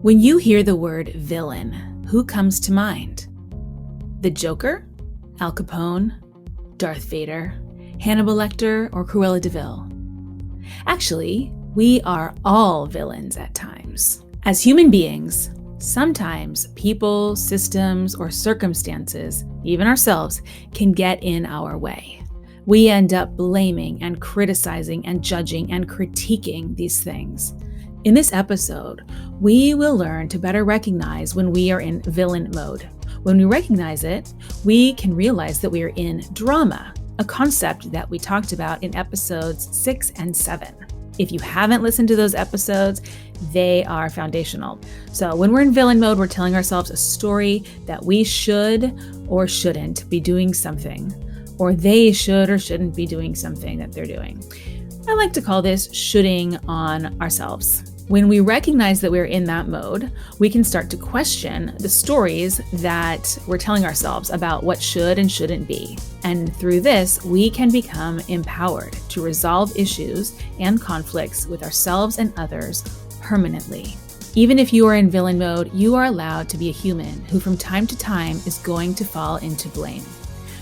When you hear the word villain, who comes to mind? The Joker? Al Capone? Darth Vader? Hannibal Lecter? Or Cruella de Vil? Actually, we are all villains at times. As human beings, sometimes people, systems, or circumstances, even ourselves, can get in our way. We end up blaming and criticizing and judging and critiquing these things. In this episode, we will learn to better recognize when we are in villain mode. When we recognize it, we can realize that we are in drama, a concept that we talked about in episodes 6 and 7. If you haven't listened to those episodes, they are foundational. So when we're in villain mode, we're telling ourselves a story that we should or shouldn't be doing something, or they should or shouldn't be doing something that they're doing. I like to call this shooting on ourselves. When we recognize that we're in that mode, we can start to question the stories that we're telling ourselves about what should and shouldn't be. And through this, we can become empowered to resolve issues and conflicts with ourselves and others permanently. Even if you are in villain mode, you are allowed to be a human who from time to time is going to fall into blame.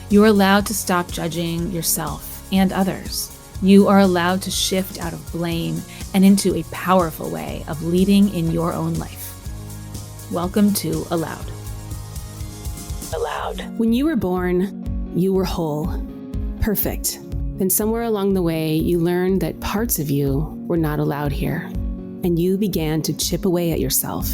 You are allowed to stop judging yourself and others. You are allowed to shift out of blame and into a powerful way of leading in your own life. Welcome to Allowed. When you were born, you were whole, perfect. Then somewhere along the way, you learned that parts of you were not allowed here, and you began to chip away at yourself.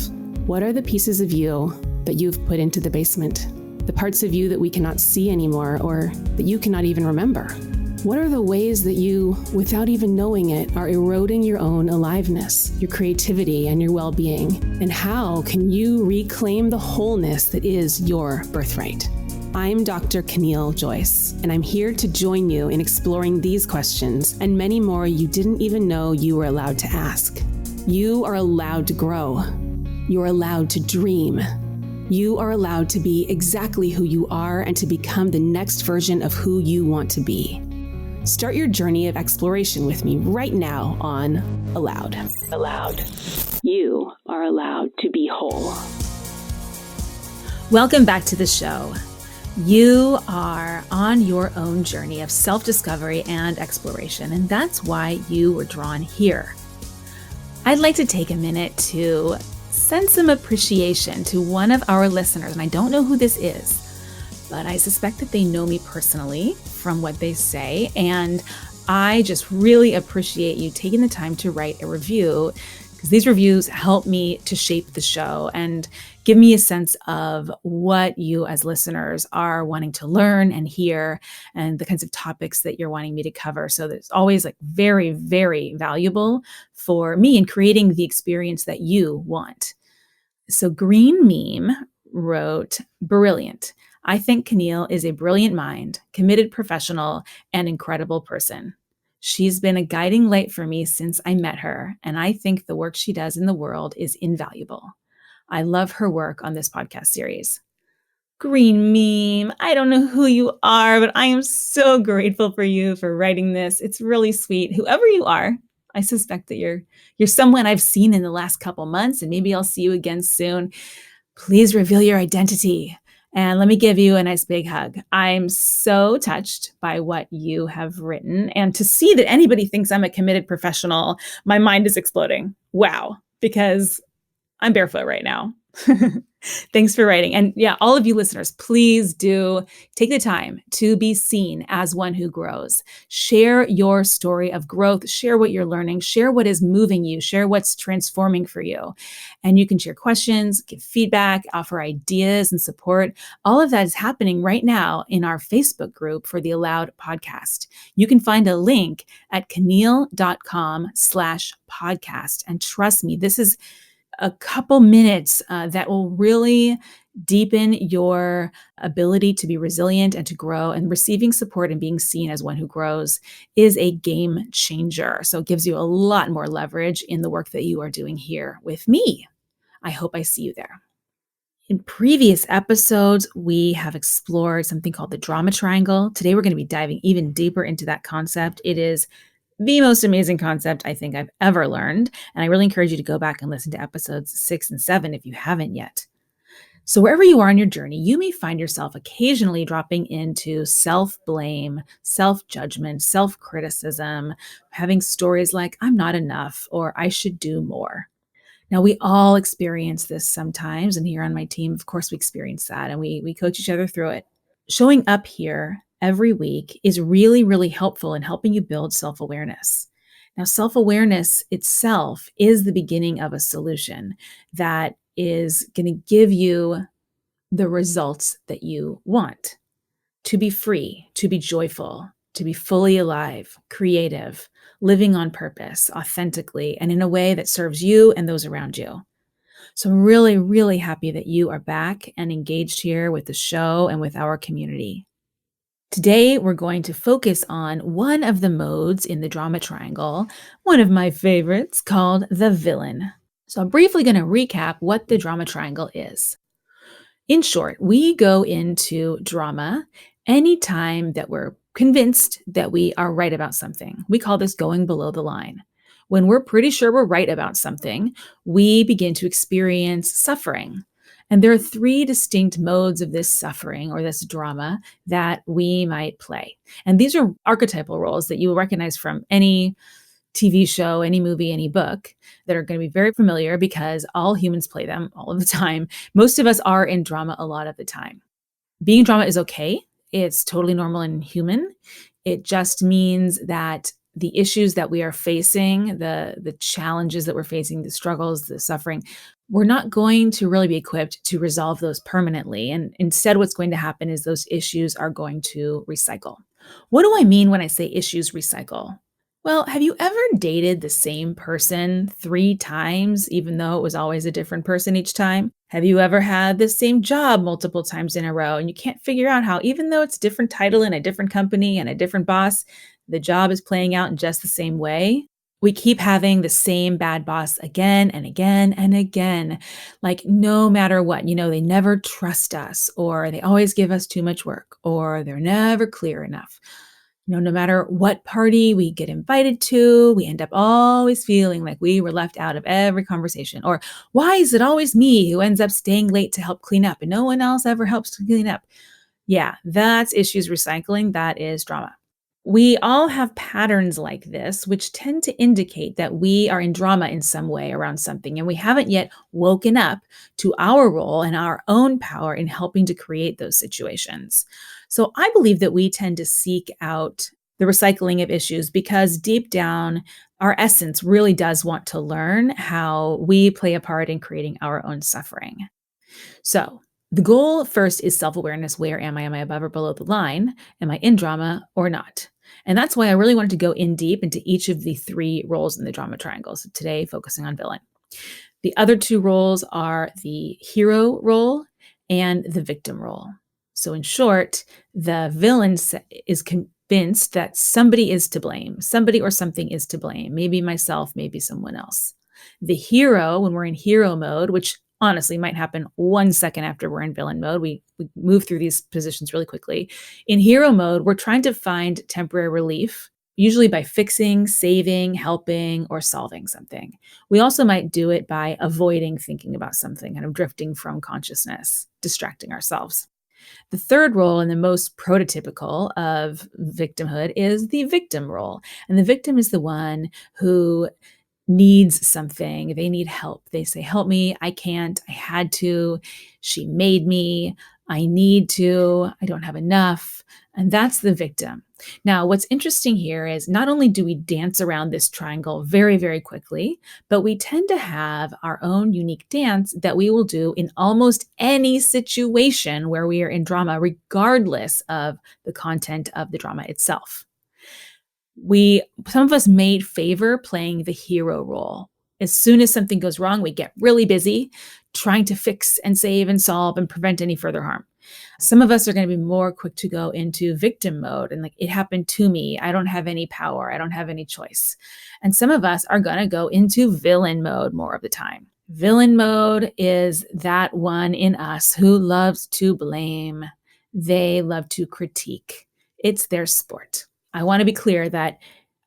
What are the pieces of you that you've put into the basement? The parts of you that we cannot see anymore or that you cannot even remember? What are the ways that you, without even knowing it, are eroding your own aliveness, your creativity, and your well-being? And how can you reclaim the wholeness that is your birthright? I'm Dr. Caneel Joyce, and I'm here to join you in exploring these questions and many more you didn't even know you were allowed to ask. You are allowed to grow. You're allowed to dream. You are allowed to be exactly who you are and to become the next version of who you want to be. Start your journey of exploration with me right now on Allowed. You are allowed to be whole. Welcome back to the show. You are on your own journey of self-discovery and exploration, and that's why you were drawn here. I'd like to take a minute to send some appreciation to one of our listeners, and I don't know who this is, but I suspect that they know me personally from what they say, and I just really appreciate you taking the time to write a review, because these reviews help me to shape the show and give me a sense of what you as listeners are wanting to learn and hear and the kinds of topics that you're wanting me to cover. So it's always like very, very valuable for me in creating the experience that you want. So Green Meme wrote, "Brilliant. I think Caneel is a brilliant mind, committed professional, and incredible person. She's been a guiding light for me since I met her, and I think the work she does in the world is invaluable. I love her work on this podcast series." Green Meme, I don't know who you are, but I am so grateful for you for writing this. It's really sweet. Whoever you are, I suspect that you're someone I've seen in the last couple months, and maybe I'll see you again soon. Please reveal your identity. And let me give you a nice big hug. I'm so touched by what you have written. And to see that anybody thinks I'm a committed professional, my mind is exploding. Wow. Because I'm barefoot right now. Thanks for writing. And yeah, all of you listeners, please do take the time to be seen as one who grows. Share your story of growth. Share what you're learning. Share what is moving you. Share what's transforming for you. And you can share questions, give feedback, offer ideas and support. All of that is happening right now in our Facebook group for the Allowed podcast. You can find a link at caneel.com/podcast. And trust me, this is a couple minutes that will really deepen your ability to be resilient and to grow, and receiving support and being seen as one who grows is a game changer. So it gives you a lot more leverage in the work that you are doing here with me. I hope I see you there. In previous episodes, we have explored something called the drama triangle. Today, we're going to be diving even deeper into that concept. It is The most amazing concept I think I've ever learned. And I really encourage you to go back and listen to episodes 6 and 7 if you haven't yet. So, wherever you are on your journey, you may find yourself occasionally dropping into self blame, self judgment, self criticism, having stories like, I'm not enough or I should do more. Now, we all experience this sometimes. And here on my team, of course, we experience that and we coach each other through it. Showing up here every week is really, really helpful in helping you build self awareness. Now, self awareness itself is the beginning of a solution that is going to give you the results that you want to be free, to be joyful, to be fully alive, creative, living on purpose, authentically, and in a way that serves you and those around you. So I'm really, really happy that you are back and engaged here with the show and with our community. Today, we're going to focus on one of the modes in the drama triangle, one of my favorites, called the villain. So I'm briefly going to recap what the drama triangle is. In short, we go into drama anytime that we're convinced that we are right about something. We call this going below the line. When we're pretty sure we're right about something, we begin to experience suffering. And there are three distinct modes of this suffering or this drama that we might play. And these are archetypal roles that you will recognize from any TV show, any movie, any book that are going to be very familiar because all humans play them all of the time. Most of us are in drama a lot of the time. Being in drama is okay. It's totally normal and human. It just means that the issues that we are facing, the challenges that we're facing, the struggles, the suffering, we're not going to really be equipped to resolve those permanently. And instead, what's going to happen is those issues are going to recycle. What do I mean when I say issues recycle? Well, have you ever dated the same person 3 times, even though it was always a different person each time? Have you ever had the same job multiple times in a row and you can't figure out how, even though it's a different title in a different company and a different boss, the job is playing out in just the same way? We keep having the same bad boss again and again and again. Like, no matter what, they never trust us, or they always give us too much work, or they're never clear enough. No matter what party we get invited to, we end up always feeling like we were left out of every conversation. Or why is it always me who ends up staying late to help clean up and no one else ever helps to clean up? Yeah, that's issues recycling. That is drama. We all have patterns like this, which tend to indicate that we are in drama in some way around something, and we haven't yet woken up to our role and our own power in helping to create those situations. So I believe that we tend to seek out the recycling of issues because deep down, our essence really does want to learn how we play a part in creating our own suffering. So the goal first is self-awareness. Where am I? Am I above or below the line? Am I in drama or not? And that's why I really wanted to go in deep into each of the three roles in the drama triangle. So today, focusing on villain. The other two roles are the hero role and the victim role. So in short, the villain is convinced that somebody is to blame. Somebody or something is to blame. Maybe myself, maybe someone else. The hero, when we're in hero mode, which honestly might happen 1 second after we're in villain mode. We move through these positions really quickly. In hero mode, we're trying to find temporary relief, usually by fixing, saving, helping, or solving something. We also might do it by avoiding thinking about something, kind of drifting from consciousness, distracting ourselves. The third role, and the most prototypical of victimhood, is the victim role. And the victim is the one who needs something. They need help. They say, help me. I can't. I had to. She made me. I need to. I don't have enough. And that's the victim. Now, what's interesting here is not only do we dance around this triangle very, very quickly, but we tend to have our own unique dance that we will do in almost any situation where we are in drama, regardless of the content of the drama itself. Some of us may favor playing the hero role. As soon as something goes wrong, we get really busy trying to fix and save and solve and prevent any further harm. Some of us are going to be more quick to go into victim mode and like, it happened to me. I don't have any power. I don't have any choice. And some of us are going to go into villain mode more of the time. Villain mode is that one in us who loves to blame. They love to critique. It's their sport. I want to be clear that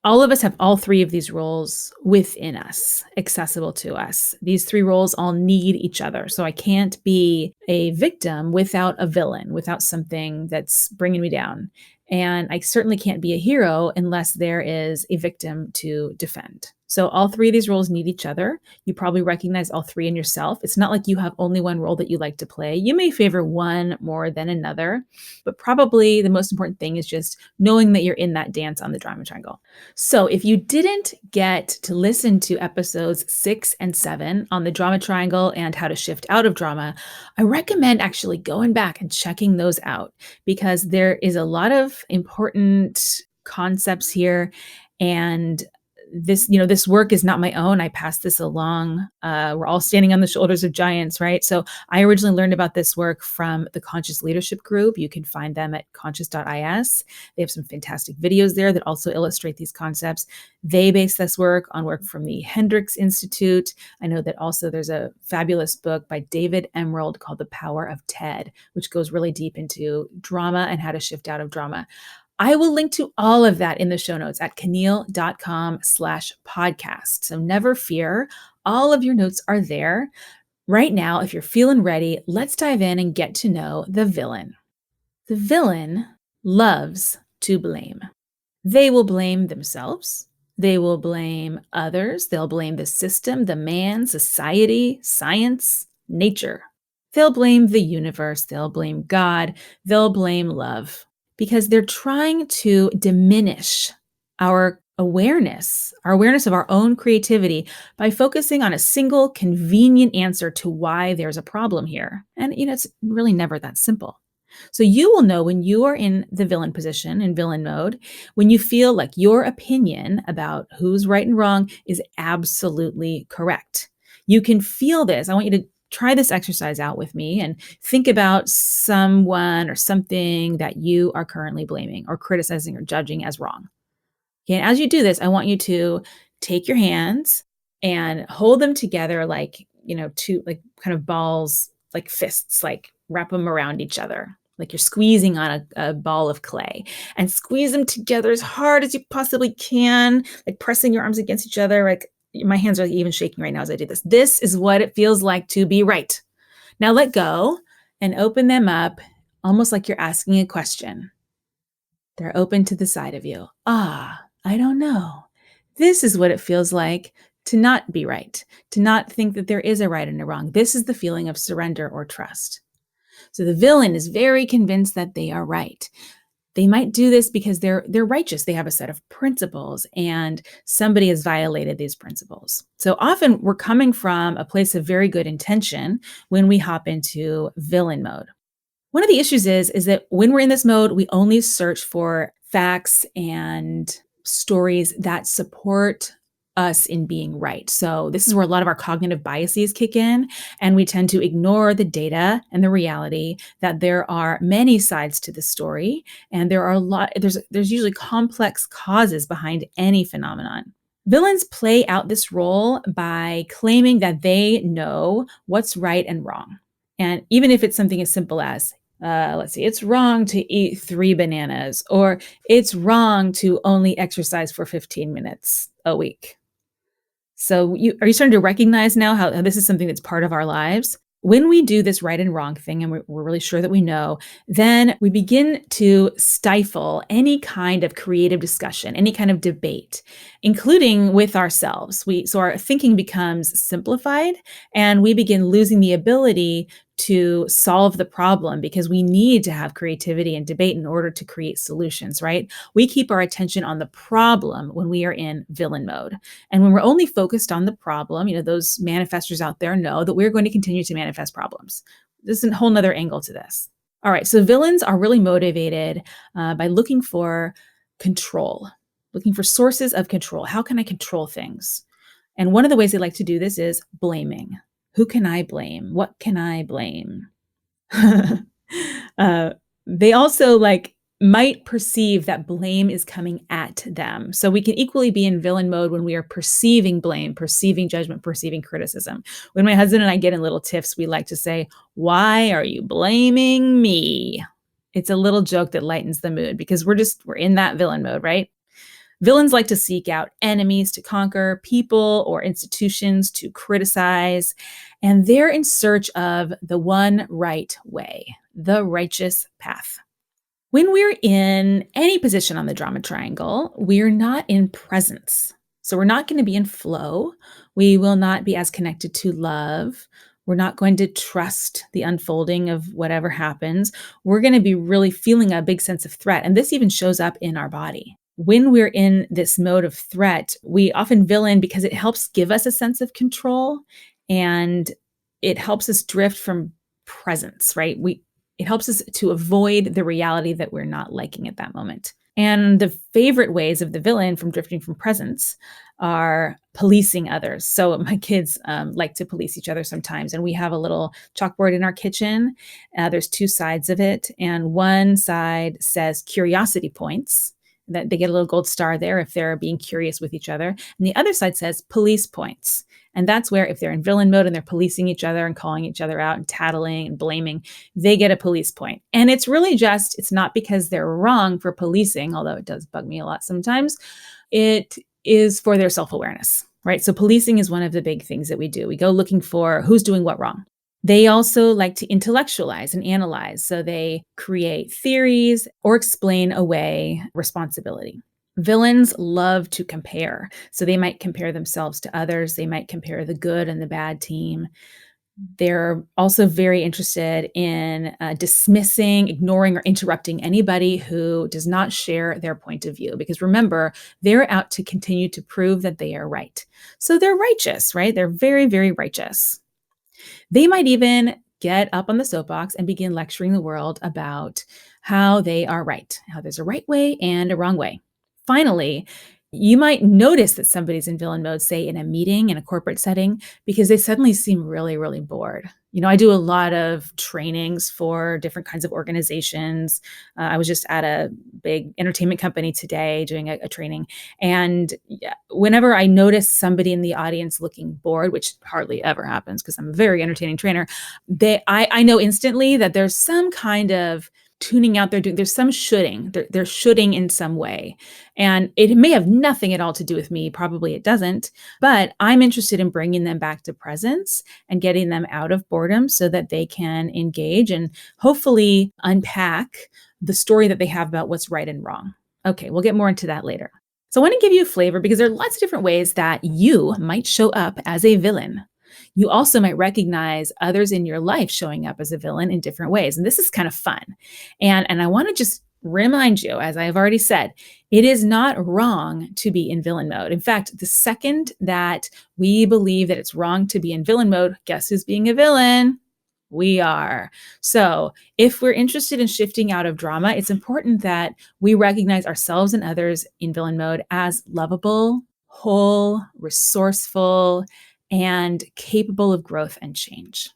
All of us have all three of these roles within us, accessible to us. These three roles all need each other. So I can't be a victim without a villain, without something that's bringing me down. And I certainly can't be a hero unless there is a victim to defend. So all three of these roles need each other. You probably recognize all three in yourself. It's not like you have only one role that you like to play. You may favor one more than another, but probably the most important thing is just knowing that you're in that dance on the drama triangle. So if you didn't get to listen to episodes 6 and 7 on the drama triangle and how to shift out of drama, I recommend actually going back and checking those out because there is a lot of important concepts here. And this work is not my own. I passed this along. We're all standing on the shoulders of giants, right? So I originally learned about this work from the Conscious Leadership Group. You can find them at conscious.is. They have some fantastic videos there that also illustrate these concepts. They base this work on work from the Hendricks Institute. I know that also there's a fabulous book by David Emerald called The Power of TED, which goes really deep into drama and how to shift out of drama. I will link to all of that in the show notes at caneel.com/podcast. So never fear. All of your notes are there. Right now, if you're feeling ready, let's dive in and get to know the villain. The villain loves to blame. They will blame themselves. They will blame others. They'll blame the system, the man, society, science, nature. They'll blame the universe. They'll blame God. They'll blame love. Because they're trying to diminish our awareness of our own creativity by focusing on a single convenient answer to why there's a problem here. And, it's really never that simple. So you will know when you are in the villain position, in villain mode, when you feel like your opinion about who's right and wrong is absolutely correct. You can feel this. I want you to try this exercise out with me and think about someone or something that you are currently blaming or criticizing or judging as wrong. Okay, and as you do this, I want you to take your hands and hold them together like, two like kind of balls, like fists, like wrap them around each other, like you're squeezing on a ball of clay, and squeeze them together as hard as you possibly can, like pressing your arms against each other, like my hands are even shaking right now as I do this. This is what it feels like to be right. Now let go and open them up almost like you're asking a question. They're open to the side of you. I don't know. This is what it feels like to not be right, to not think that there is a right and a wrong. This is the feeling of surrender or trust. So the villain is very convinced that they are right. They might do this because they're righteous. They have a set of principles and somebody has violated these principles. So often we're coming from a place of very good intention when we hop into villain mode. One of the issues is that when we're in this mode, we only search for facts and stories that support us in being right. So this is where a lot of our cognitive biases kick in, and we tend to ignore the data and the reality that there are many sides to the story, and there's usually complex causes behind any phenomenon. Villains play out this role by claiming that they know what's right and wrong. And even if it's something as simple as, it's wrong to eat 3 bananas, or it's wrong to only exercise for 15 minutes a week. So are you starting to recognize now how this is something that's part of our lives? When we do this right and wrong thing, and we're really sure that we know, then we begin to stifle any kind of creative discussion, any kind of debate, including with ourselves. So our thinking becomes simplified, and we begin losing the ability to solve the problem because we need to have creativity and debate in order to create solutions, right? We keep our attention on the problem when we are in villain mode. And when we're only focused on the problem, those manifestors out there know that we're going to continue to manifest problems. There's a whole nother angle to this. All right, so villains are really motivated by looking for control, looking for sources of control. How can I control things? And one of the ways they like to do this is blaming. Who can I blame? What can I blame? They also might perceive that blame is coming at them. So we can equally be in villain mode when we are perceiving blame, perceiving judgment, perceiving criticism. When my husband and I get in little tiffs, we like to say, "Why are you blaming me?" It's a little joke that lightens the mood because we're in that villain mode, right? Villains like to seek out enemies to conquer, people or institutions to criticize, and they're in search of the one right way, the righteous path. When we're in any position on the drama triangle, we're not in presence. So we're not going to be in flow. We will not be as connected to love. We're not going to trust the unfolding of whatever happens. We're going to be really feeling a big sense of threat. And this even shows up in our body. When we're in this mode of threat, we often villain because it helps give us a sense of control and it helps us drift from presence, right? It helps us to avoid the reality that we're not liking at that moment. And the favorite ways of the villain from drifting from presence are policing others. So my kids like to police each other sometimes. And we have a little chalkboard in our kitchen. There's two sides of it. And one side says curiosity points, that they get a little gold star there if they're being curious with each other. And the other side says police points. And that's where if they're in villain mode and they're policing each other and calling each other out and tattling and blaming, they get a police point. And it's really just, it's not because they're wrong for policing, although it does bug me a lot sometimes. It is for their self-awareness, right? So policing is one of the big things that we do. We go looking for who's doing what wrong. They also like to intellectualize and analyze. So they create theories or explain away responsibility. Villains love to compare. So they might compare themselves to others. They might compare the good and the bad team. They're also very interested in dismissing, ignoring, or interrupting anybody who does not share their point of view. Because remember, they're out to continue to prove that they are right. So they're righteous, right? They're very, very righteous. They might even get up on the soapbox and begin lecturing the world about how they are right, how there's a right way and a wrong way. Finally, you might notice that somebody's in villain mode, say in a meeting, in a corporate setting, because they suddenly seem really, really bored. I do a lot of trainings for different kinds of organizations. I was just at a big entertainment company today doing a training. And whenever I notice somebody in the audience looking bored, which hardly ever happens because I'm a very entertaining trainer, I know instantly that there's some kind of tuning out. There's some shoulding. They're shoulding in some way. And it may have nothing at all to do with me. Probably it doesn't. But I'm interested in bringing them back to presence and getting them out of boredom so that they can engage and hopefully unpack the story that they have about what's right and wrong. Okay, we'll get more into that later. So I want to give you a flavor because there are lots of different ways that you might show up as a villain. You also might recognize others in your life showing up as a villain in different ways. And this is kind of fun. And I want to just remind you, as I have already said, it is not wrong to be in villain mode. In fact, the second that we believe that it's wrong to be in villain mode, guess who's being a villain? We are. So if we're interested in shifting out of drama, it's important that we recognize ourselves and others in villain mode as lovable, whole, resourceful, and capable of growth and change.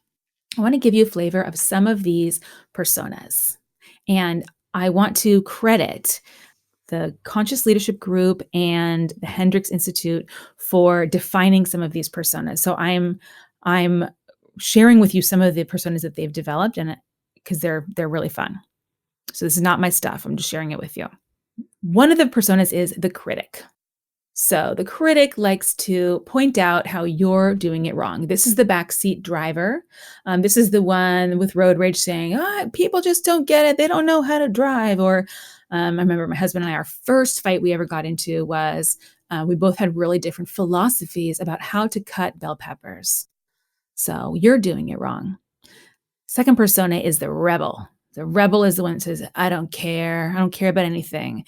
I want to give you a flavor of some of these personas. And I want to credit the Conscious Leadership Group and the Hendricks Institute for defining some of these personas. So I'm sharing with you some of the personas that they've developed, and because they're really fun. So this is not my stuff. I'm just sharing it with you. One of the personas is the critic. So the critic likes to point out how you're doing it wrong. This is the backseat driver. This is the one with road rage saying, people just don't get it. They don't know how to drive. Or I remember my husband and I, our first fight we ever got into was we both had really different philosophies about how to cut bell peppers. So you're doing it wrong. Second persona is the rebel. The rebel is the one that says, I don't care. I don't care about anything.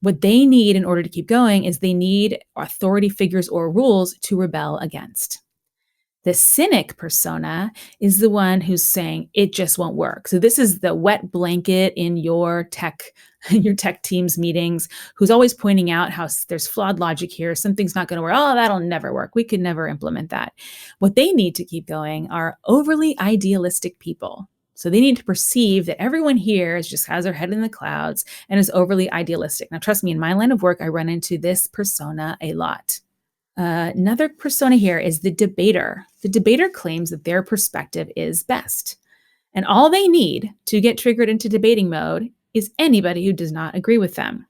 What they need in order to keep going is they need authority figures or rules to rebel against. The cynic persona is the one who's saying it just won't work. So this is the wet blanket in your tech team's meetings, who's always pointing out how there's flawed logic here. Something's not going to work. Oh, that'll never work. We could never implement that. What they need to keep going are overly idealistic people. So they need to perceive that everyone here just has their head in the clouds and is overly idealistic. Now, trust me, in my line of work, I run into this persona a lot. Another persona here is the debater. The debater claims that their perspective is best. And all they need to get triggered into debating mode is anybody who does not agree with them.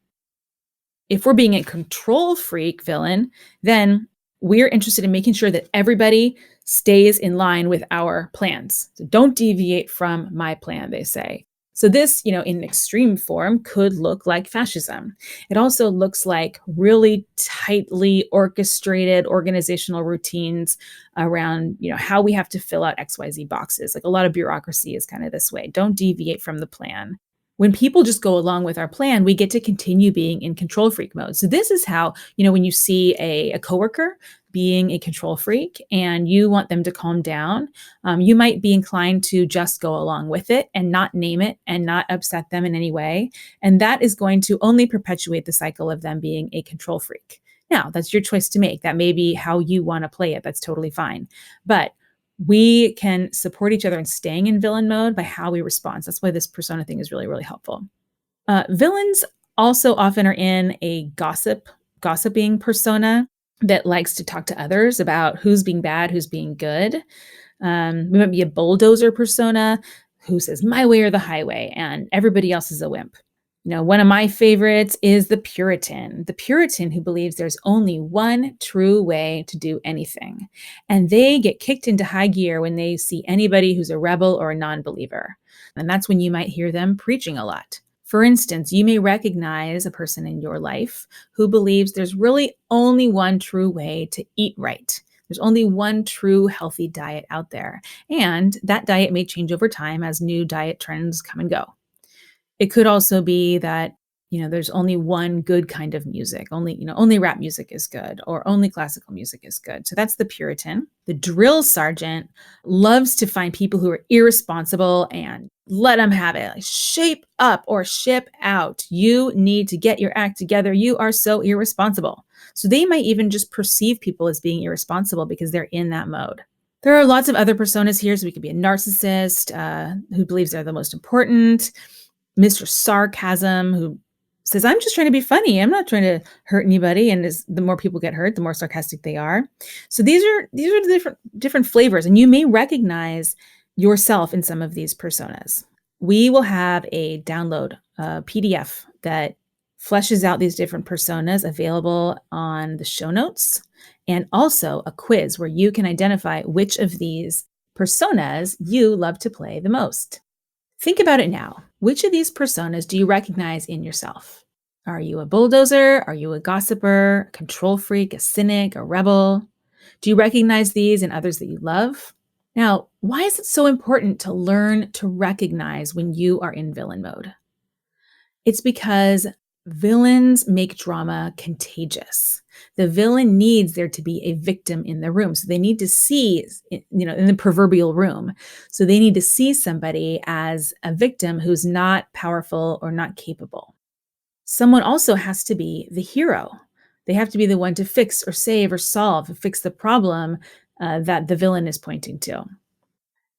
If we're being a control freak villain, then we're interested in making sure that everybody stays in line with our plans. So don't deviate from my plan, they say. So this, in extreme form could look like fascism. It also looks like really tightly orchestrated organizational routines around, how we have to fill out XYZ boxes. Like a lot of bureaucracy is kind of this way. Don't deviate from the plan. When people just go along with our plan, we get to continue being in control freak mode. So this is how, when you see a coworker being a control freak and you want them to calm down, you might be inclined to just go along with it and not name it and not upset them in any way. And that is going to only perpetuate the cycle of them being a control freak. Now, that's your choice to make. That may be how you want to play it. That's totally fine. But we can support each other in staying in villain mode by how we respond. So that's why this persona thing is really, really helpful. Villains also often are in a gossiping persona that likes to talk to others about who's being bad, who's being good. We might be a bulldozer persona who says my way or the highway, and everybody else is a wimp. One of my favorites is the Puritan who believes there's only one true way to do anything. And they get kicked into high gear when they see anybody who's a rebel or a non-believer. And that's when you might hear them preaching a lot. For instance, you may recognize a person in your life who believes there's really only one true way to eat right. There's only one true healthy diet out there. And that diet may change over time as new diet trends come and go. It could also be that, there's only one good kind of music. Only rap music is good, or only classical music is good. So that's the Puritan. The drill sergeant loves to find people who are irresponsible and let them have it. Like, shape up or ship out. You need to get your act together. You are so irresponsible. So they might even just perceive people as being irresponsible because they're in that mode. There are lots of other personas here. So we could be a narcissist who believes they're the most important, Mr. Sarcasm, who says, I'm just trying to be funny. I'm not trying to hurt anybody. And the more people get hurt, the more sarcastic they are. So these are the different flavors. And you may recognize yourself in some of these personas. We will have a download PDF that fleshes out these different personas available on the show notes, and also a quiz where you can identify which of these personas you love to play the most. Think about it now. Which of these personas do you recognize in yourself? Are you a bulldozer? Are you a gossiper, a control freak, a cynic, a rebel? Do you recognize these in others that you love? Now, why is it so important to learn to recognize when you are in villain mode? It's because villains make drama contagious. The villain needs there to be a victim in the room. So they need to see, in the proverbial room. So they need to see somebody as a victim who's not powerful or not capable. Someone also has to be the hero. They have to be the one to fix or save or solve, or fix the problem that the villain is pointing to.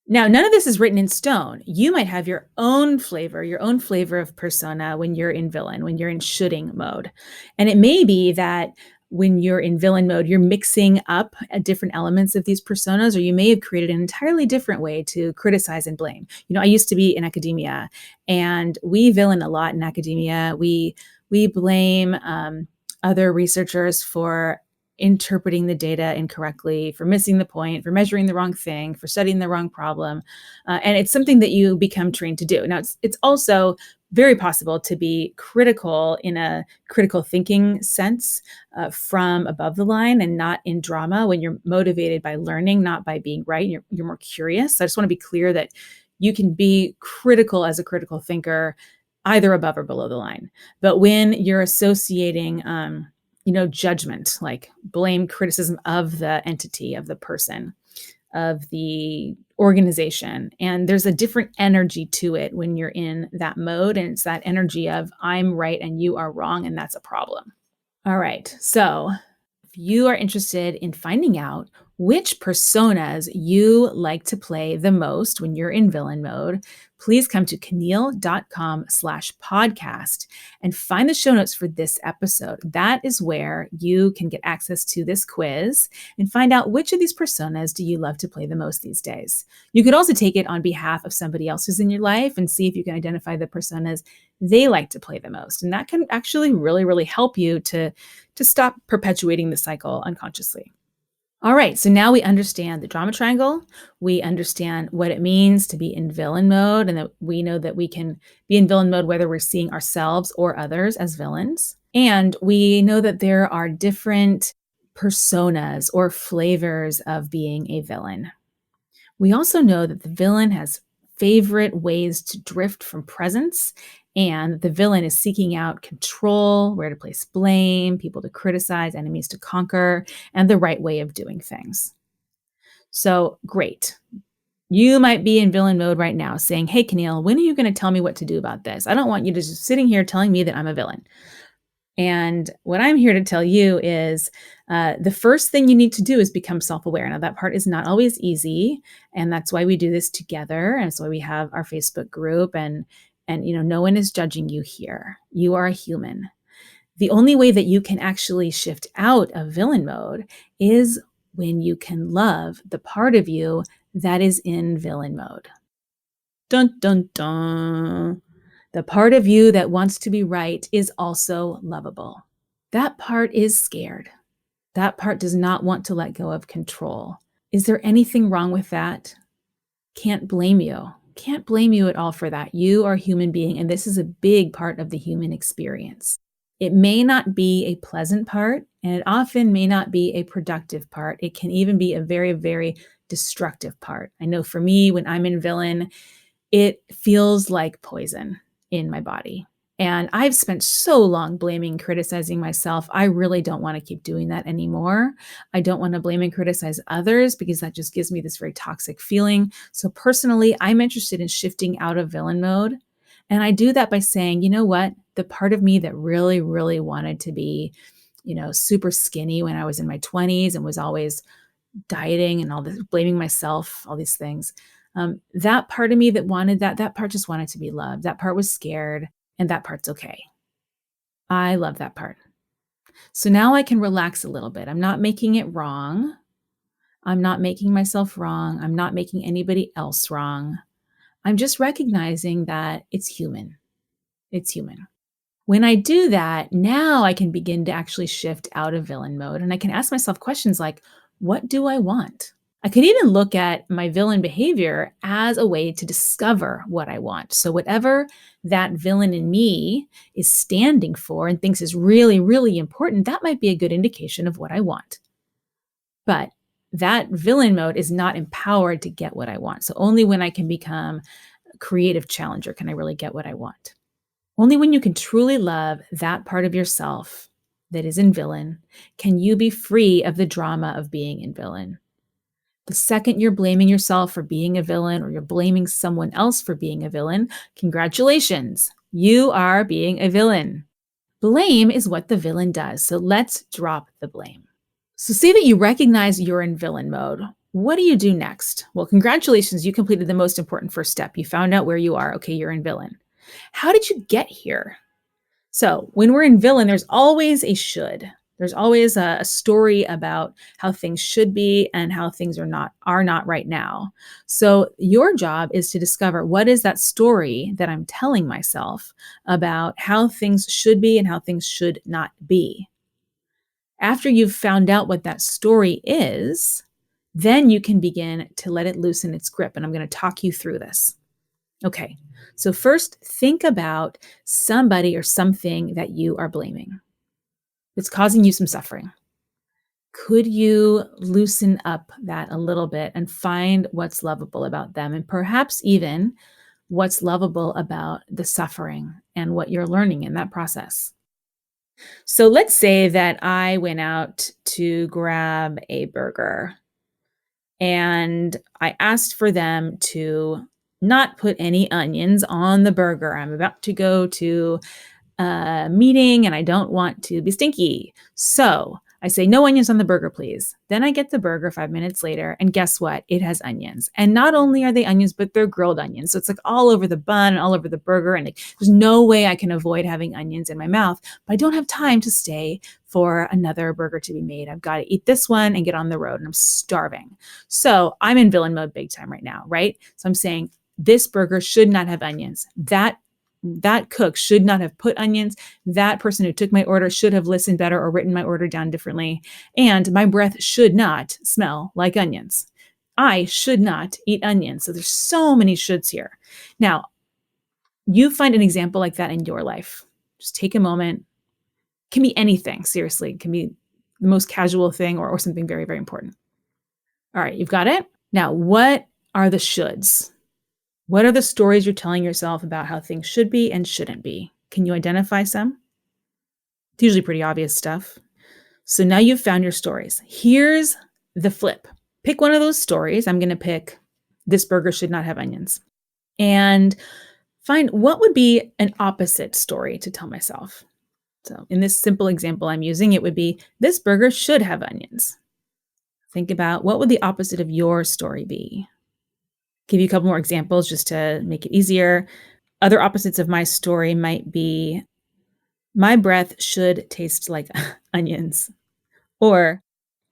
Now, none of this is written in stone. You might have your own flavor of persona when you're in villain, when you're in shoulding mode. And it may be that when you're in villain mode, you're mixing up different elements of these personas, or you may have created an entirely different way to criticize and blame. I used to be in academia, and we villain a lot in academia. We blame other researchers for interpreting the data incorrectly, for missing the point, for measuring the wrong thing, for studying the wrong problem. And it's something that you become trained to do. Now, it's also very possible to be critical in a critical thinking sense from above the line and not in drama when you're motivated by learning, not by being right. You're more curious. So I just want to be clear that you can be critical as a critical thinker, either above or below the line. But when you're associating judgment, like blame, criticism of the entity, of the person, of the organization. And there's a different energy to it when you're in that mode. And it's that energy of I'm right and you are wrong. And that's a problem. All right. So if you are interested in finding out which personas you like to play the most when you're in villain mode, please come to caneel.com/podcast and find the show notes for this episode. That is where you can get access to this quiz and find out which of these personas do you love to play the most these days. You could also take it on behalf of somebody else who's in your life and see if you can identify the personas they like to play the most. And that can actually really, really help you to stop perpetuating the cycle unconsciously. All right, so now we understand the drama triangle. We understand what it means to be in villain mode, and that we know that we can be in villain mode whether we're seeing ourselves or others as villains. And we know that there are different personas or flavors of being a villain. We also know that the villain has favorite ways to drift from presence, and the villain is seeking out control, where to place blame, people to criticize, enemies to conquer, and the right way of doing things. So, great. You might be in villain mode right now saying, "Hey, Caneel, when are you going to tell me what to do about this? I don't want you to just sitting here telling me that I'm a villain." And what I'm here to tell you is the first thing you need to do is become self-aware. Now, that part is not always easy, and that's why we do this together. And that's why we have our Facebook group. And no one is judging you here. You are a human. The only way that you can actually shift out of villain mode is when you can love the part of you that is in villain mode. Dun dun dun. The part of you that wants to be right is also lovable. That part is scared. That part does not want to let go of control. Is there anything wrong with that? Can't blame you. Can't blame you at all for that. You are a human being, and this is a big part of the human experience. It may not be a pleasant part, and it often may not be a productive part. It can even be a very, very destructive part. I know for me, when I'm in villain, it feels like poison in my body. And I've spent so long blaming and criticizing myself. I really don't want to keep doing that anymore. I don't want to blame and criticize others because that just gives me this very toxic feeling. So personally, I'm interested in shifting out of villain mode. And I do that by saying, you know what? The part of me that really, really wanted to be, super skinny when I was in my 20s and was always dieting and all this, blaming myself, all these things. That part of me that wanted that part just wanted to be loved. That part was scared, and that part's okay. I love that part. So now I can relax a little bit. I'm not making it wrong. I'm not making myself wrong. I'm not making anybody else wrong. I'm just recognizing that it's human. It's human. When I do that, now I can begin to actually shift out of villain mode, and I can ask myself questions like, what do I want? I could even look at my villain behavior as a way to discover what I want. So whatever that villain in me is standing for and thinks is really, really important, that might be a good indication of what I want. But that villain mode is not empowered to get what I want. So only when I can become a creative challenger can I really get what I want. Only when you can truly love that part of yourself that is in villain can you be free of the drama of being in villain. The second you're blaming yourself for being a villain or you're blaming someone else for being a villain, congratulations, you are being a villain. Blame is what the villain does, so let's drop the blame. So see that you recognize you're in villain mode. What do you do next? Well, congratulations, you completed the most important first step. You found out where you are. Okay, you're in villain. How did you get here? So when we're in villain, there's always a should. There's always a story about how things should be and how things are not right now. So your job is to discover what is that story that I'm telling myself about how things should be and how things should not be. After you've found out what that story is, then you can begin to let it loosen its grip. And I'm going to talk you through this. Okay, so first think about somebody or something that you are blaming. It's causing you some suffering. Could you loosen up that a little bit and find what's lovable about them, and perhaps even what's lovable about the suffering and what you're learning in that process? So let's say that I went out to grab a burger and I asked for them to not put any onions on the burger. I'm about to go to a meeting and I don't want to be stinky. So I say, no onions on the burger, please. Then I get the burger 5 minutes later, and guess what? It has onions. And not only are they onions, but they're grilled onions. So it's like all over the bun and all over the burger. And there's no way I can avoid having onions in my mouth, but I don't have time to stay for another burger to be made. I've got to eat this one and get on the road, and I'm starving. So I'm in villain mode big time right now, right? So I'm saying this burger should not have onions. That That cook should not have put onions. That person who took my order should have listened better or written my order down differently. And my breath should not smell like onions. I should not eat onions. So there's so many shoulds here. Now, you find an example like that in your life. Just take a moment. It can be anything, seriously. It can be the most casual thing or something very, very important. All right, you've got it? Now, what are the shoulds? What are the stories you're telling yourself about how things should be and shouldn't be? Can you identify some? It's usually pretty obvious stuff. So now you've found your stories. Here's the flip. Pick one of those stories. I'm going to pick this burger should not have onions. And find what would be an opposite story to tell myself. So in this simple example I'm using, it would be this burger should have onions. Think about what would the opposite of your story be? Give you a couple more examples just to make it easier. Other opposites of my story might be my breath should taste like onions, or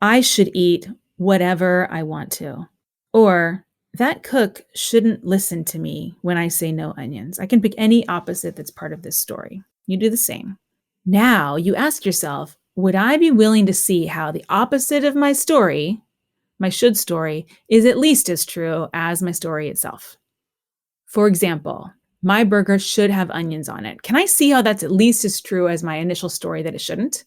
I should eat whatever I want to, or that cook shouldn't listen to me when I say no onions. I can pick any opposite that's part of this story. You do the same. Now you ask yourself, would I be willing to see how the opposite of my story, my should story, is at least as true as my story itself? For example, my burger should have onions on it. Can I see how that's at least as true as my initial story that it shouldn't?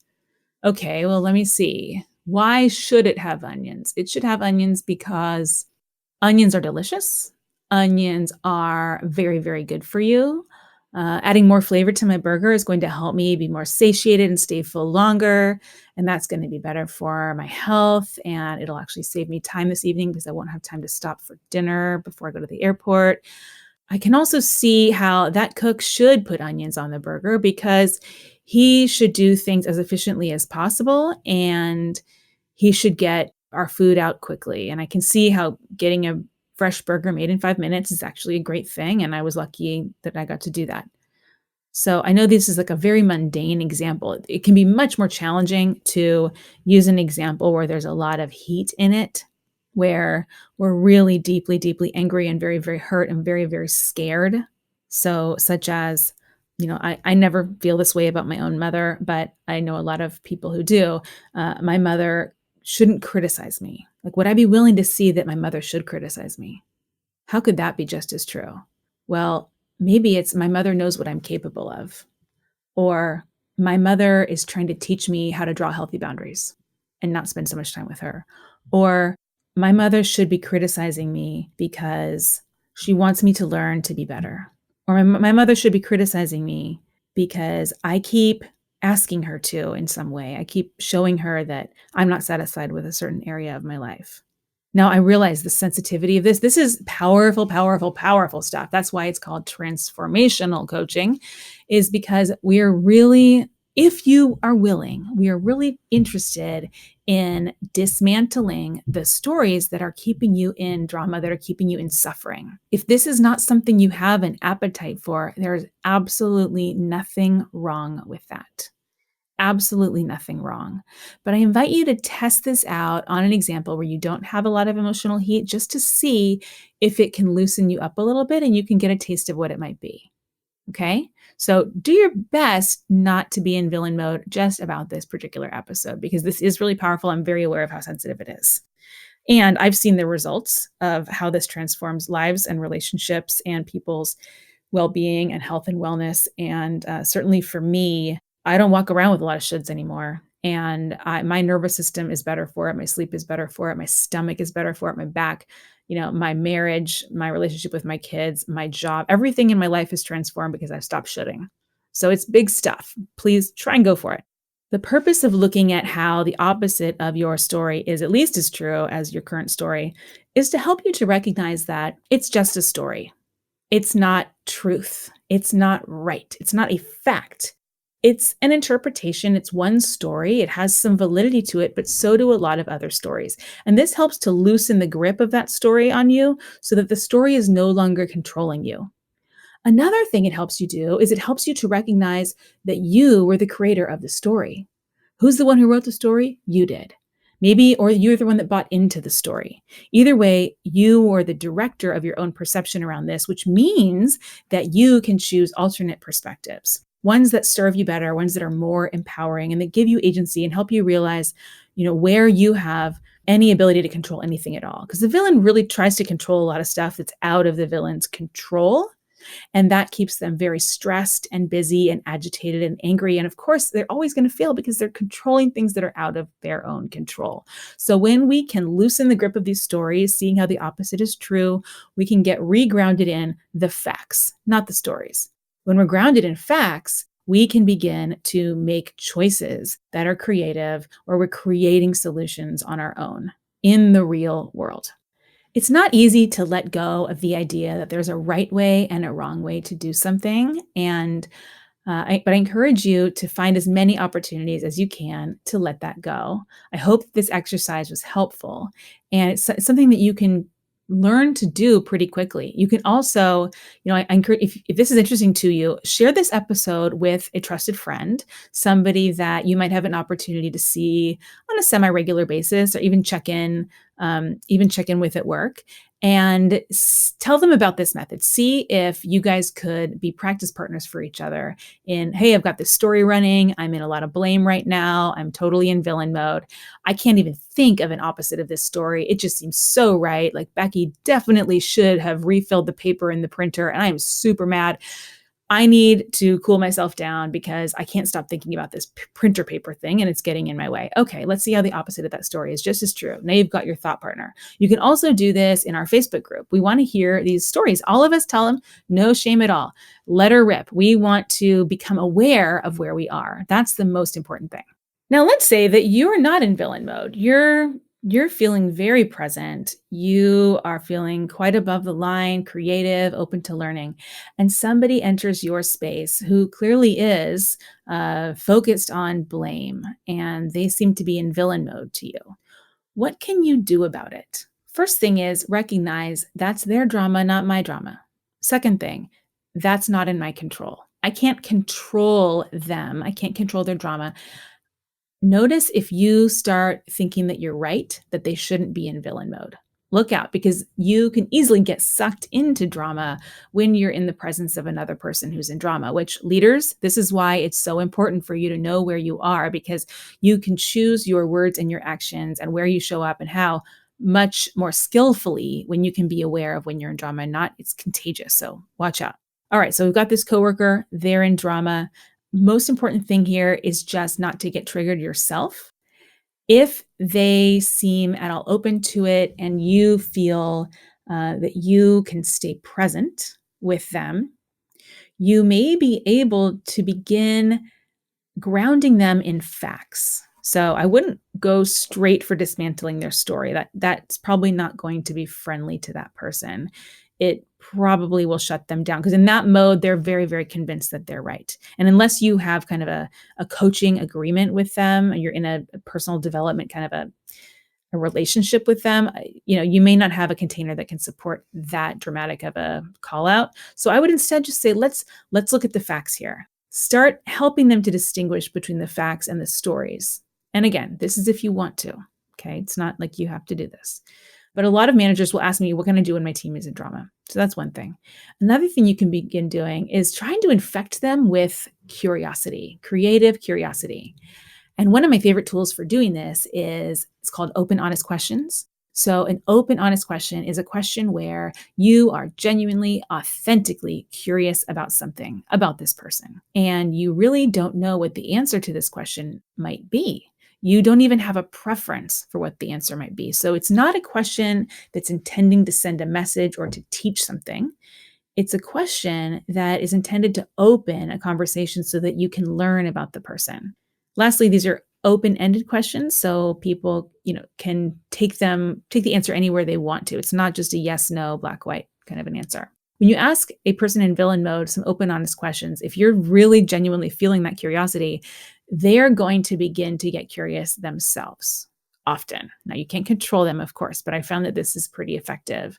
Okay, well, let me see. Why should it have onions? It should have onions because onions are delicious. Onions are very, very good for you. Adding more flavor to my burger is going to help me be more satiated and stay full longer. And that's going to be better for my health. And it'll actually save me time this evening because I won't have time to stop for dinner before I go to the airport. I can also see how that cook should put onions on the burger because he should do things as efficiently as possible and he should get our food out quickly. And I can see how getting a fresh burger made in 5 minutes is actually a great thing. And I was lucky that I got to do that. So I know this is like a very mundane example. It can be much more challenging to use an example where there's a lot of heat in it, where we're really deeply, deeply angry and very, very hurt and very, very scared. So such as, I never feel this way about my own mother, but I know a lot of people who do. My mother shouldn't criticize me. Like, would I be willing to see that my mother should criticize me? How could that be just as true? Well, maybe it's my mother knows what I'm capable of, or my mother is trying to teach me how to draw healthy boundaries and not spend so much time with her. Or my mother should be criticizing me because she wants me to learn to be better. Or my mother should be criticizing me because I keep asking her to in some way. I keep showing her that I'm not satisfied with a certain area of my life. Now, I realize the sensitivity of this. This is powerful, powerful, powerful stuff. That's why it's called transformational coaching, is because we are really, if you are willing, we are really interested in dismantling the stories that are keeping you in drama, that are keeping you in suffering. If this is not something you have an appetite for, there's absolutely nothing wrong with that. Absolutely nothing wrong. But I invite you to test this out on an example where you don't have a lot of emotional heat, just to see if it can loosen you up a little bit and you can get a taste of what it might be. Okay? So do your best not to be in villain mode just about this particular episode, because this is really powerful. I'm very aware of how sensitive it is. And I've seen the results of how this transforms lives and relationships and people's well-being and health and wellness. And certainly for me, I don't walk around with a lot of shoulds anymore. And my nervous system is better for it. My sleep is better for it. My stomach is better for it. My back, my marriage, my relationship with my kids, my job, everything in my life is transformed because I've stopped shoulding. So it's big stuff. Please try and go for it. The purpose of looking at how the opposite of your story is at least as true as your current story is to help you to recognize that it's just a story. It's not truth. It's not right. It's not a fact. It's an interpretation. It's one story. It has some validity to it, but so do a lot of other stories. And this helps to loosen the grip of that story on you so that the story is no longer controlling you. Another thing it helps you do is it helps you to recognize that you were the creator of the story. Who's the one who wrote the story? You did. Maybe, or you're the one that bought into the story. Either way, you are the director of your own perception around this, which means that you can choose alternate perspectives, ones that serve you better, ones that are more empowering and that give you agency and help you realize, where you have any ability to control anything at all. Because the villain really tries to control a lot of stuff that's out of the villain's control. And that keeps them very stressed and busy and agitated and angry. And of course, they're always going to fail because they're controlling things that are out of their own control. So when we can loosen the grip of these stories, seeing how the opposite is true, we can get regrounded in the facts, not the stories. When we're grounded in facts, we can begin to make choices that are creative, or we're creating solutions on our own in the real world. It's not easy to let go of the idea that there's a right way and a wrong way to do something. But I encourage you to find as many opportunities as you can to let that go. I hope this exercise was helpful, and it's something that you can learn to do pretty quickly. You can also, I encourage, if this is interesting to you, share this episode with a trusted friend, somebody that you might have an opportunity to see on a semi-regular basis, or even check in with at work, and tell them about this method. See if you guys could be practice partners for each other in, hey, I've got this story running. I'm in a lot of blame right now. I'm totally in villain mode. I can't even think of an opposite of this story. It just seems so right. Like Becky definitely should have refilled the paper in the printer, and I am super mad. I need to cool myself down because I can't stop thinking about this printer paper thing and it's getting in my way. Okay, let's see how the opposite of that story is just as true. Now you've got your thought partner. You can also do this in our Facebook group. We want to hear these stories. All of us tell them, no shame at all. Let her rip. We want to become aware of where we are. That's the most important thing. Now, let's say that you're not in villain mode. You're feeling very present. You are feeling quite above the line, creative, open to learning. And somebody enters your space who clearly is focused on blame, and they seem to be in villain mode to you. What can you do about it? First thing is recognize that's their drama, not my drama. Second thing, that's not in my control. I can't control them. I can't control their drama. Notice if you start thinking that you're right, that they shouldn't be in villain mode. Look out, because you can easily get sucked into drama when you're in the presence of another person who's in drama, which leaders, this is why it's so important for you to know where you are, because you can choose your words and your actions and where you show up and how much more skillfully when you can be aware of when you're in drama and not. It's contagious. So watch out. All right. So we've got this coworker, they're in drama. Most important thing here is just not to get triggered yourself. If they seem at all open to it and you feel that you can stay present with them, you may be able to begin grounding them in facts. So I wouldn't go straight for dismantling their story. That's probably not going to be friendly to that person. It probably will shut them down, because in that mode, they're very, very convinced that they're right. And unless you have kind of a coaching agreement with them, and you're in a personal development kind of a relationship with them, you may not have a container that can support that dramatic of a call out. So I would instead just say, let's look at the facts here. Start helping them to distinguish between the facts and the stories. And again, this is if you want to, okay? It's not like you have to do this. But a lot of managers will ask me, what can I do when my team is in drama? So that's one thing. Another thing you can begin doing is trying to infect them with curiosity, creative curiosity. And one of my favorite tools for doing this is, it's called open, honest questions. So an open, honest question is a question where you are genuinely, authentically curious about something, about this person. And you really don't know what the answer to this question might be. You don't even have a preference for what the answer might be. So it's not a question that's intending to send a message or to teach something. It's a question that is intended to open a conversation so that you can learn about the person. Lastly, these are open-ended questions, so people, can take the answer anywhere they want to. It's not just a yes, no, black, white kind of an answer. When you ask a person in villain mode some open, honest questions, if you're really genuinely feeling that curiosity, they're going to begin to get curious themselves often. Now, you can't control them, of course, but I found that this is pretty effective.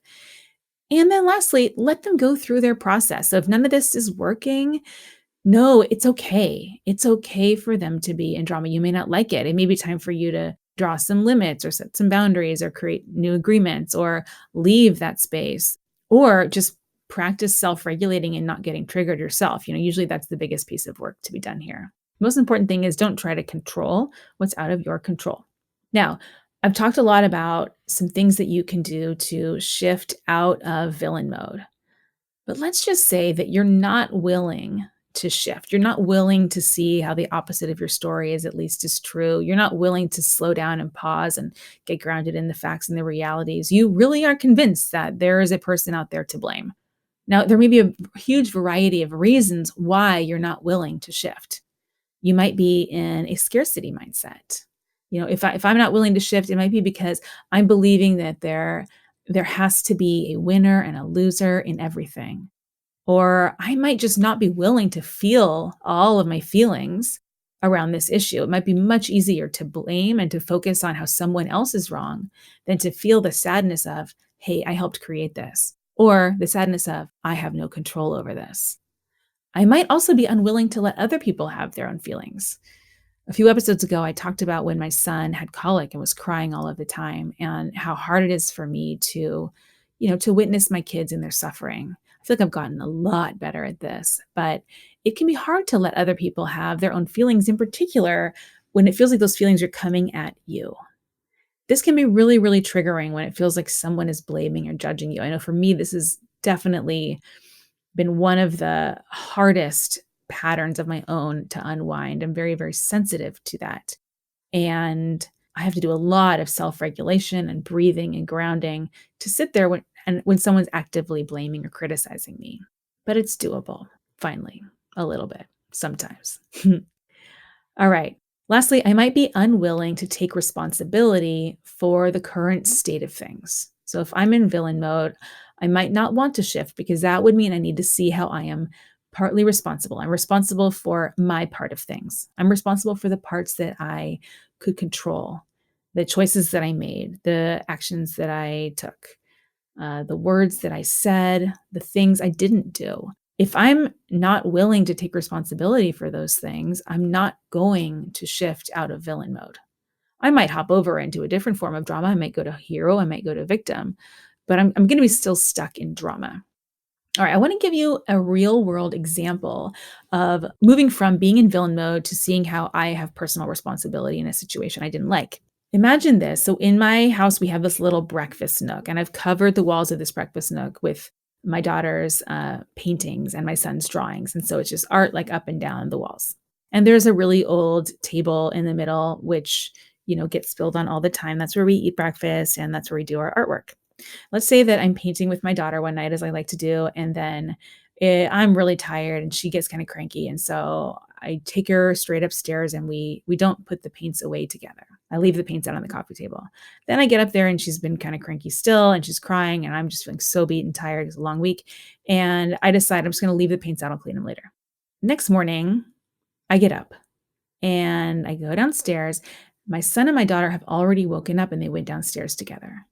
And then lastly, let them go through their process. So if none of this is working, no, it's okay. It's okay for them to be in drama. You may not like it. It may be time for you to draw some limits or set some boundaries or create new agreements or leave that space or just practice self-regulating and not getting triggered yourself. Usually that's the biggest piece of work to be done here. Most important thing is don't try to control what's out of your control. Now, I've talked a lot about some things that you can do to shift out of villain mode. But let's just say that you're not willing to shift. You're not willing to see how the opposite of your story is at least as true. You're not willing to slow down and pause and get grounded in the facts and the realities. You really are convinced that there is a person out there to blame. Now, there may be a huge variety of reasons why you're not willing to shift. You might be in a scarcity mindset. If I'm not willing to shift, it might be because I'm believing that there has to be a winner and a loser in everything. Or I might just not be willing to feel all of my feelings around this issue. It might be much easier to blame and to focus on how someone else is wrong than to feel the sadness of, hey, I helped create this, or the sadness of, I have no control over this. I might also be unwilling to let other people have their own feelings. A few episodes ago, I talked about when my son had colic and was crying all of the time and how hard it is for me to witness my kids in their suffering. I feel like I've gotten a lot better at this, but it can be hard to let other people have their own feelings, in particular when it feels like those feelings are coming at you. This can be really, really triggering when it feels like someone is blaming or judging you. I know for me, this has definitely been one of the hardest patterns of my own to unwind. I'm very, very sensitive to that. And I have to do a lot of self-regulation and breathing and grounding to sit there when someone's actively blaming or criticizing me. But it's doable, finally, a little bit, sometimes. All right. Lastly, I might be unwilling to take responsibility for the current state of things. So if I'm in villain mode, I might not want to shift because that would mean I need to see how I am partly responsible. I'm responsible for my part of things. I'm responsible for the parts that I could control, the choices that I made, the actions that I took, the words that I said, the things I didn't do. If I'm not willing to take responsibility for those things, I'm not going to shift out of villain mode. I might hop over into a different form of drama. I might go to hero, I might go to victim, but I'm going to be still stuck in drama. All right, I want to give you a real world example of moving from being in villain mode to seeing how I have personal responsibility in a situation I didn't like. Imagine this. So in my house, we have this little breakfast nook, and I've covered the walls of this breakfast nook with my daughter's paintings and my son's drawings. And so it's just art like up and down the walls. And there's a really old table in the middle, which, gets spilled on all the time. That's where we eat breakfast and that's where we do our artwork. Let's say that I'm painting with my daughter one night, as I like to do, and then I'm really tired and she gets kind of cranky. And so I take her straight upstairs and we don't put the paints away together. I leave the paints out on the coffee table. Then I get up there and she's been kind of cranky still and she's crying and I'm just feeling so beat and tired. It's a long week. And I decide I'm just going to leave the paints out. I'll clean them later. Next morning, I get up and I go downstairs. My son and my daughter have already woken up and they went downstairs together.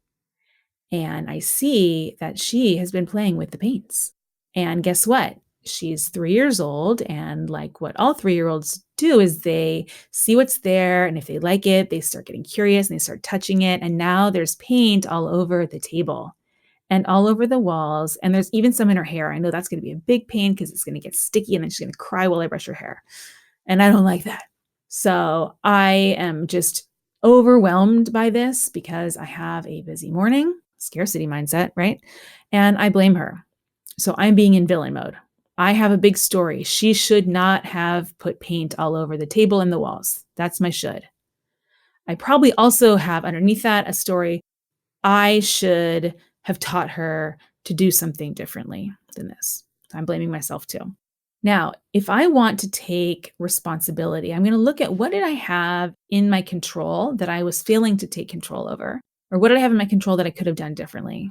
And I see that she has been playing with the paints. And guess what? She's 3 years old. And like what all 3-year-olds do is they see what's there. And if they like it, they start getting curious and they start touching it. And now there's paint all over the table and all over the walls. And there's even some in her hair. I know that's going to be a big pain because it's going to get sticky and then she's going to cry while I brush her hair. And I don't like that. So I am just overwhelmed by this because I have a busy morning. Scarcity mindset, right? And I blame her. So I'm being in villain mode. I have a big story. She should not have put paint all over the table and the walls. That's my should. I probably also have underneath that a story. I should have taught her to do something differently than this. I'm blaming myself too. Now, if I want to take responsibility, I'm going to look at what did I have in my control that I was failing to take control over? Or what did I have in my control that I could have done differently?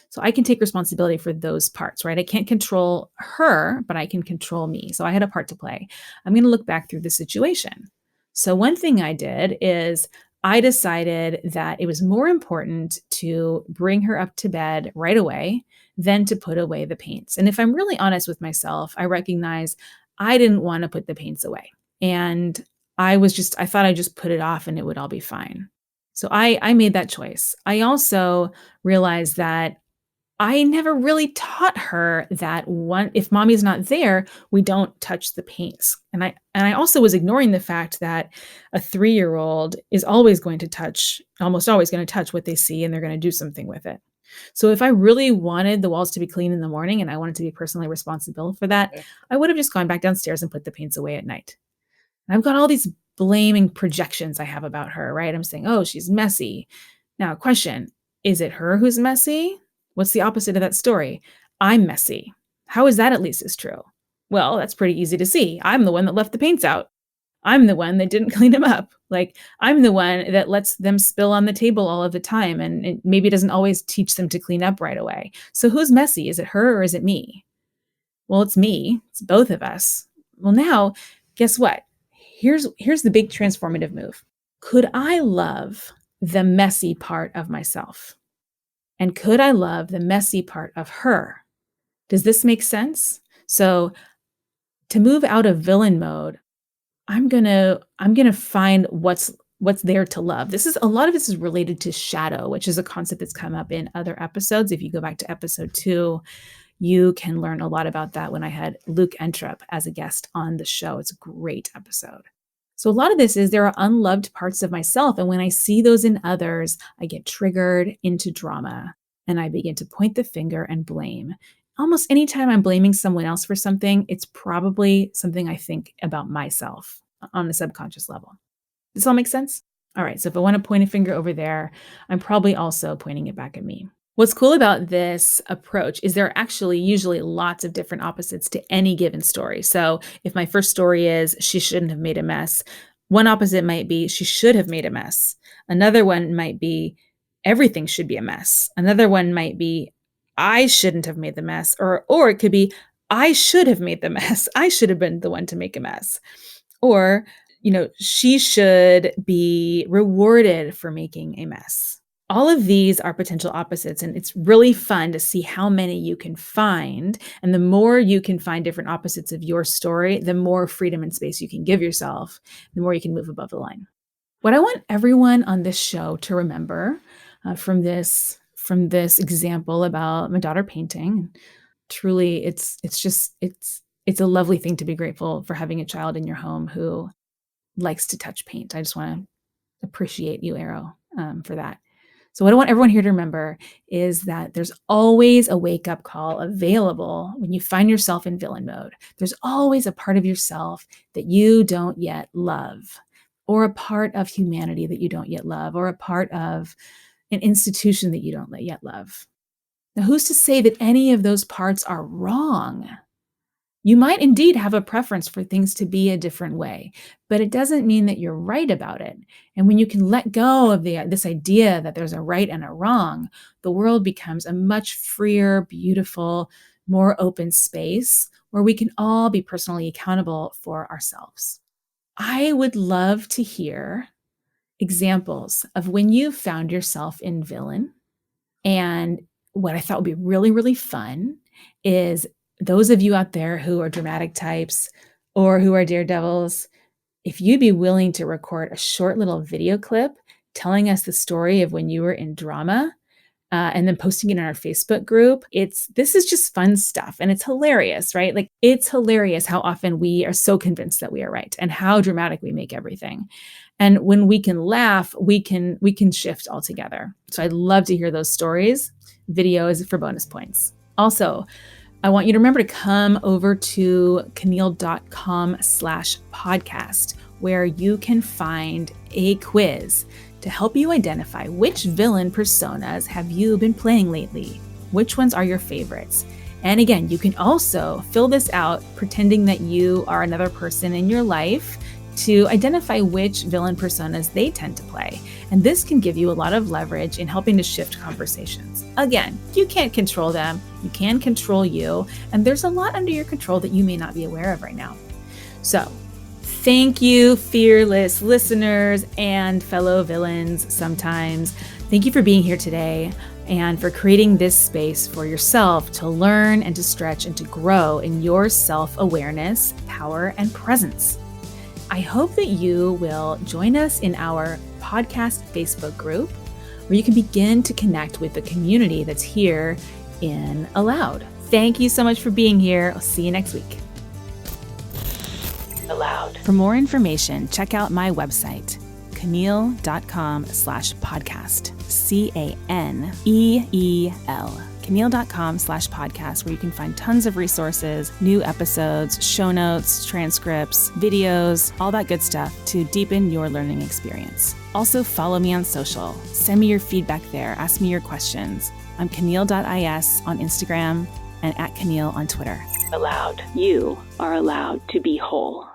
So I can take responsibility for those parts, right? I can't control her, but I can control me. So I had a part to play. I'm going to look back through the situation. So one thing I did is I decided that it was more important to bring her up to bed right away than to put away the paints. And if I'm really honest with myself, I recognize I didn't want to put the paints away. And I thought I'd just put it off and it would all be fine. So I made that choice. I also realized that I never really taught her that if mommy's not there, we don't touch the paints. And I also was ignoring the fact that a 3-year-old is almost always going to touch what they see, and they're going to do something with it. So if I really wanted the walls to be clean in the morning and I wanted to be personally responsible for that, I would have just gone back downstairs and put the paints away at night. And I've got all these blaming projections I have about her, right? I'm saying, oh, she's messy. Now, question, is it her who's messy? What's the opposite of that story? I'm messy. How is that at least as true? Well, that's pretty easy to see. I'm the one that left the paints out. I'm the one that didn't clean them up. Like, I'm the one that lets them spill on the table all of the time and it maybe doesn't always teach them to clean up right away. So who's messy? Is it her or is it me? Well, it's me. It's both of us. Well, now, guess what? Here's the big transformative move. Could I love the messy part of myself? And could I love the messy part of her? Does this make sense? So to move out of villain mode, I'm gonna find what's there to love. A lot of this is related to shadow, which is a concept that's come up in other episodes. If you go back to episode 2, you can learn a lot about that when I had Luke Entrup as a guest on the show. It's a great episode. So a lot of this is there are unloved parts of myself. And when I see those in others, I get triggered into drama and I begin to point the finger and blame. Almost anytime I'm blaming someone else for something, it's probably something I think about myself on a subconscious level. Does this all make sense? All right. So if I want to point a finger over there, I'm probably also pointing it back at me. What's cool about this approach is there are actually usually lots of different opposites to any given story. So if my first story is she shouldn't have made a mess, one opposite might be she should have made a mess. Another one might be everything should be a mess. Another one might be I shouldn't have made the mess, or it could be I should have made the mess. I should have been the one to make a mess. Or, she should be rewarded for making a mess. All of these are potential opposites, and it's really fun to see how many you can find. And the more you can find different opposites of your story, the more freedom and space you can give yourself, the more you can move above the line. What I want everyone on this show to remember from this example about my daughter painting, truly, it's a lovely thing to be grateful for having a child in your home who likes to touch paint. I just want to appreciate you, Arrow, for that. So what I want everyone here to remember is that there's always a wake-up call available when you find yourself in villain mode. There's always a part of yourself that you don't yet love, or a part of humanity that you don't yet love, or a part of an institution that you don't yet love. Now, who's to say that any of those parts are wrong? You might indeed have a preference for things to be a different way, but it doesn't mean that you're right about it. And when you can let go of this idea that there's a right and a wrong, the world becomes a much freer, beautiful, more open space where we can all be personally accountable for ourselves. I would love to hear examples of when you found yourself in villain. And what I thought would be really, really fun is those of you out there who are dramatic types or who are daredevils, if you'd be willing to record a short little video clip telling us the story of when you were in drama and then posting it in our Facebook group, this is just fun stuff. And it's hilarious, right? Like, it's hilarious how often we are so convinced that we are right and how dramatic we make everything. And when we can laugh, we can shift altogether. So I'd love to hear those stories. Video is for bonus points. Also, I want you to remember to come over to caneel.com/podcast, where you can find a quiz to help you identify which villain personas have you been playing lately. Which ones are your favorites? And again, you can also fill this out pretending that you are another person in your life to identify which villain personas they tend to play. And this can give you a lot of leverage in helping to shift conversations. Again, you can't control them. You can control you. And there's a lot under your control that you may not be aware of right now. So thank you, fearless listeners and fellow villains sometimes. Thank you for being here today and for creating this space for yourself to learn and to stretch and to grow in your self-awareness, power, and presence. I hope that you will join us in our podcast Facebook group, where you can begin to connect with the community that's here in Aloud. Thank you so much for being here. I'll see you next week. Aloud. For more information, check out my website, caneel.com/podcast. CANEEL. Caneel.com/podcast, where you can find tons of resources, new episodes, show notes, transcripts, videos, all that good stuff to deepen your learning experience. Also, follow me on social. Send me your feedback there. Ask me your questions. I'm Caneel.is on Instagram and @Caneel on Twitter. Aloud. You are allowed to be whole.